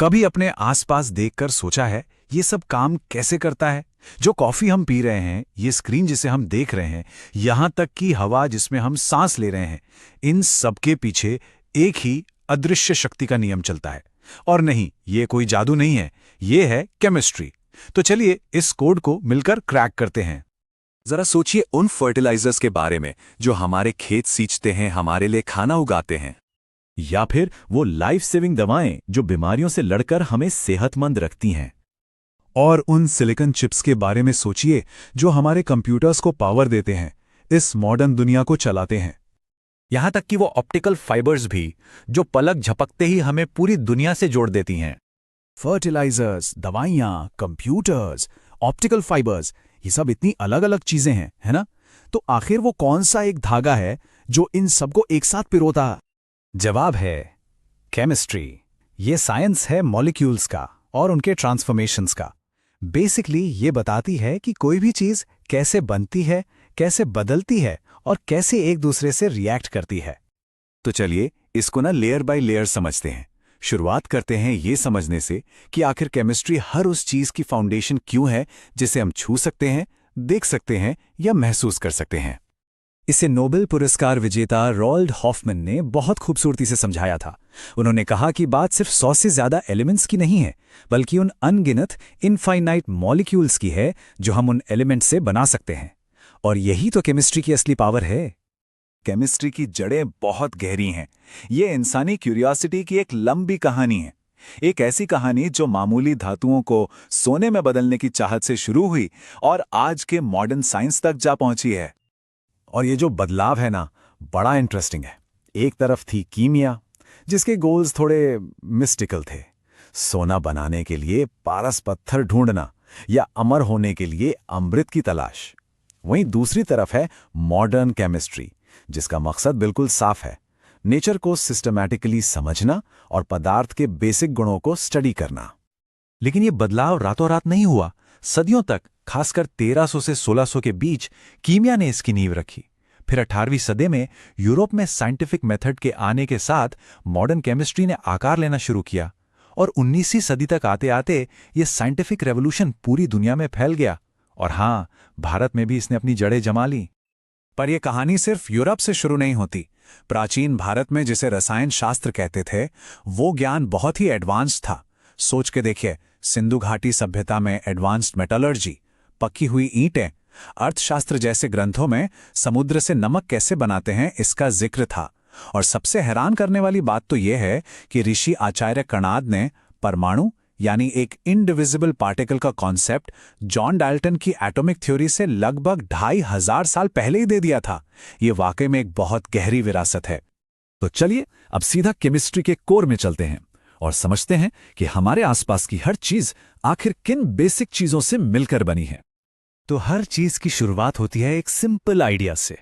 कभी अपने आसपास देखकर सोचा है ये सब काम कैसे करता है? जो कॉफी हम पी रहे हैं, ये स्क्रीन जिसे हम देख रहे हैं, यहां तक कि हवा जिसमें हम सांस ले रहे हैं, इन सबके पीछे एक ही अदृश्य शक्ति का नियम चलता है। और नहीं, ये कोई जादू नहीं है, ये है केमिस्ट्री। तो चलिए इस कोड को मिलकर क्रैक करते हैं। जरा सोचिए उन फर्टिलाइजर्स के बारे में जो हमारे खेत सींचते हैं, हमारे लिए खाना उगाते हैं। या फिर वो लाइफ सेविंग दवाएं जो बीमारियों से लड़कर हमें सेहतमंद रखती हैं। और उन सिलिकॉन चिप्स के बारे में सोचिए जो हमारे कंप्यूटर्स को पावर देते हैं, इस मॉडर्न दुनिया को चलाते हैं। यहां तक कि वो ऑप्टिकल फाइबर्स भी, जो पलक झपकते ही हमें पूरी दुनिया से जोड़ देती हैं। फर्टिलाइजर्स, दवाइयाँ, कंप्यूटर्स, ऑप्टिकल फाइबर्स, ये सब इतनी अलग अलग चीजें हैं, है ना? तो आखिर वो कौन सा एक धागा है जो इन सबको एक साथ पिरोता है? जवाब है केमिस्ट्री। ये साइंस है मॉलिक्यूल्स का और उनके ट्रांसफॉर्मेशंस का। बेसिकली ये बताती है कि कोई भी चीज कैसे बनती है, कैसे बदलती है और कैसे एक दूसरे से रिएक्ट करती है। तो चलिए इसको ना लेयर बाय लेयर समझते हैं। शुरुआत करते हैं ये समझने से कि आखिर केमिस्ट्री हर उस चीज की फाउंडेशन क्यों है जिसे हम छू सकते हैं, देख सकते हैं या महसूस कर सकते हैं। इसे नोबेल पुरस्कार विजेता रोल्ड हॉफमैन ने बहुत खूबसूरती से समझाया था। उन्होंने कहा कि बात सिर्फ 100 से ज्यादा एलिमेंट्स की नहीं है, बल्कि उन अनगिनत इनफाइनाइट मॉलिक्यूल्स की है जो हम उन एलिमेंट्स से बना सकते हैं। और यही तो केमिस्ट्री की असली पावर है। केमिस्ट्री की जड़ें बहुत गहरी हैं। ये इंसानी क्यूरियोसिटी की एक लंबी कहानी है। एक ऐसी कहानी जो मामूली धातुओं को सोने में बदलने की चाहत से शुरू हुई और आज के मॉडर्न साइंस तक जा पहुंची है। और ये जो बदलाव है ना, बड़ा इंटरेस्टिंग है। एक तरफ थी कीमिया, जिसके गोल्स थोड़े मिस्टिकल थे। सोना बनाने के लिए पारस पत्थर ढूंढना या अमर होने के लिए अमृत की तलाश। वहीं दूसरी तरफ है मॉडर्न केमिस्ट्री, जिसका मकसद बिल्कुल साफ है, नेचर को सिस्टमैटिकली समझना और पदार्थ के बेसिक गुणों को स्टडी करना। लेकिन ये बदलाव रातों रात नहीं हुआ। सदियों तक, खासकर 1300 से 1600 के बीच, कीमिया ने इसकी नींव रखी। फिर 18वीं सदी में यूरोप में साइंटिफिक मेथड के आने के साथ मॉडर्न केमिस्ट्री ने आकार लेना शुरू किया। और 19वीं सदी तक आते आते ये साइंटिफिक रेवोल्यूशन पूरी दुनिया में फैल गया। और हाँ, भारत में भी इसने अपनी जड़ें जमा ली। पर यह कहानी सिर्फ यूरोप से शुरू नहीं होती। प्राचीन भारत में जिसे रसायन शास्त्र कहते थे, वो ज्ञान बहुत ही एडवांस था। सोच के देखिए, सिंधु घाटी सभ्यता में एडवांस्ड मेटलर्जी, पकी हुई ईंटें, अर्थशास्त्र जैसे ग्रंथों में समुद्र से नमक कैसे बनाते हैं इसका जिक्र था। और सबसे हैरान करने वाली बात तो यह है कि ऋषि आचार्य कणाद ने परमाणु यानी एक इनडिविजिबल पार्टिकल का कॉन्सेप्ट जॉन डाल्टन की एटॉमिक थ्योरी से लगभग 2500 साल पहले ही दे दिया था। ये वाकई में एक बहुत गहरी विरासत है। तो चलिए अब सीधा केमिस्ट्री के कोर में चलते हैं और समझते हैं कि हमारे आसपास की हर चीज आखिर किन बेसिक चीजों से मिलकर बनी है। तो हर चीज की शुरुआत होती है एक सिंपल आइडिया से,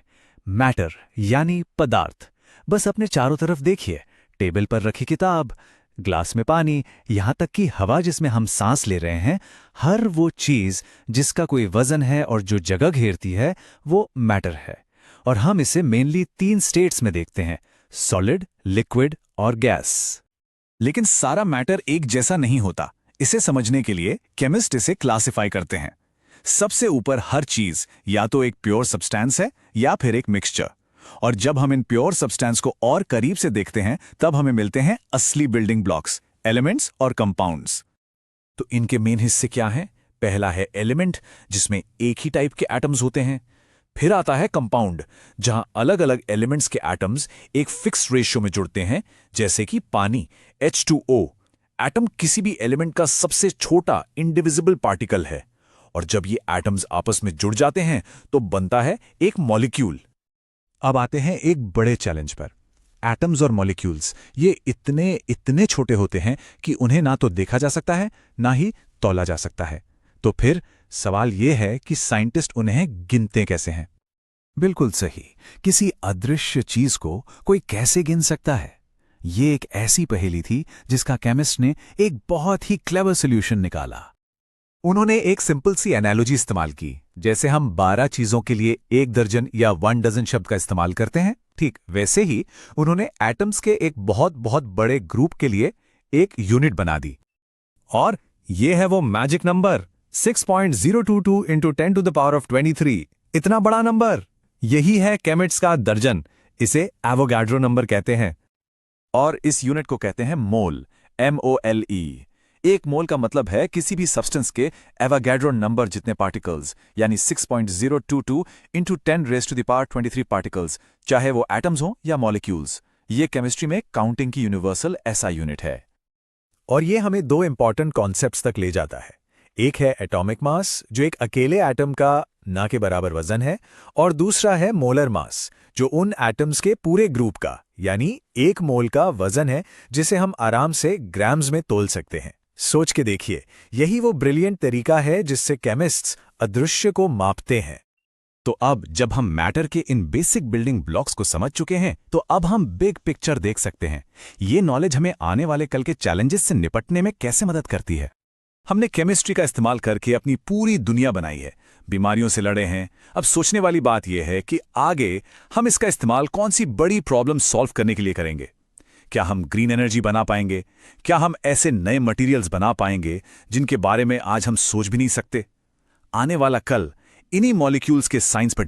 मैटर यानी पदार्थ। बस अपने चारों तरफ देखिए, टेबल पर रखी किताब, ग्लास में पानी, यहां तक कि हवा जिसमें हम सांस ले रहे हैं, हर वो चीज जिसका कोई वजन है और जो जगह घेरती है, वो मैटर है। और हम इसे मेनली 3 स्टेट्स में देखते हैं, सॉलिड, लिक्विड और गैस। लेकिन सारा मैटर एक जैसा नहीं होता। इसे समझने के लिए केमिस्ट इसे क्लासिफाई करते हैं। सबसे ऊपर हर चीज या तो एक प्योर सब्सटेंस है या फिर एक मिक्सचर। और जब हम इन प्योर सब्सटेंस को और करीब से देखते हैं, तब हमें मिलते हैं असली बिल्डिंग ब्लॉक्स, एलिमेंट्स और कंपाउंड्स। तो इनके मेन हिस्से क्या हैं? पहला है एलिमेंट, जिसमें एक ही टाइप के एटम्स होते हैं। फिर आता है कंपाउंड, जहां अलग अलग एलिमेंट्स के एटम्स एक फिक्स रेशियो में जुड़ते हैं, जैसे कि पानी H2O। एटम किसी भी एलिमेंट का सबसे छोटा इंडिविजिबल पार्टिकल है। और जब ये एटम्स आपस में जुड़ जाते हैं तो बनता है एक मॉलिक्यूल। अब आते हैं एक बड़े चैलेंज पर। एटम्स और मॉलिक्यूल्स ये इतने छोटे होते हैं कि उन्हें ना तो देखा जा सकता है, ना ही तौला जा सकता है। तो फिर सवाल यह है कि साइंटिस्ट उन्हें गिनते कैसे हैं? बिल्कुल सही, किसी अदृश्य चीज को कोई कैसे गिन सकता है? ये एक ऐसी पहेली थी जिसका केमिस्ट ने एक बहुत ही क्लेवर सॉल्यूशन निकाला। उन्होंने एक सिंपल सी एनालॉजी इस्तेमाल की। जैसे हम 12 चीजों के लिए 1 दर्जन या 1 डजन शब्द का इस्तेमाल करते हैं, ठीक वैसे ही उन्होंने एटम्स के एक बहुत बहुत बड़े ग्रुप के लिए एक यूनिट बना दी, और ये है वो magic number 6.022 into 10 to the power of 23। इतना बड़ा नंबर, यही है केमिस्ट्स का दर्जन। इसे एवोगाड्रो नंबर कहते हैं। और इस यूनिट को कहते हैं मोल, MOLE। एक मोल का मतलब है किसी भी सब्सटेंस के एवोगाड्रो नंबर जितने पार्टिकल्स, यानी 6.022 into 10 raise to the power 23 particles, चाहे वो एटम्स हो या मॉलिक्यूल्स। ये केमिस्ट्री में काउंटिंग की यूनिवर्सल SI यूनिट है। और ये हमें दो इंपॉर्टेंट कॉन्सेप्ट्स तक ले जाता है। एक है एटॉमिक मास, जो एक अकेले एटम का ना के बराबर वजन है, और दूसरा है मोलर मास, जो उन एटम्स के पूरे ग्रुप का यानी 1 मोल का वजन है, जिसे हम आराम से ग्राम्स में तोल सकते हैं। सोच के देखिए, यही वो ब्रिलियंट तरीका है जिससे केमिस्ट्स अदृश्य को मापते हैं। तो अब जब हम मैटर के इन बेसिक बिल्डिंग ब्लॉक्स को समझ चुके हैं, तो अब हम बिग पिक्चर देख सकते हैं। ये नॉलेज हमें आने वाले कल के चैलेंजेस से निपटने में कैसे मदद करती है। हमने केमिस्ट्री का इस्तेमाल करके अपनी पूरी दुनिया बनाई है, बीमारियों से लड़े हैं। अब सोचने वाली बात यह है कि आगे हम इसका इस्तेमाल कौन सी बड़ी प्रॉब्लम सॉल्व करने के लिए करेंगे। क्या हम ग्रीन एनर्जी बना पाएंगे? क्या हम ऐसे नए मटेरियल्स बना पाएंगे जिनके बारे में आज हम सोच भी नहीं सकते? आने वाला कल इन्हीं मॉलिक्यूल्स के साइंस पर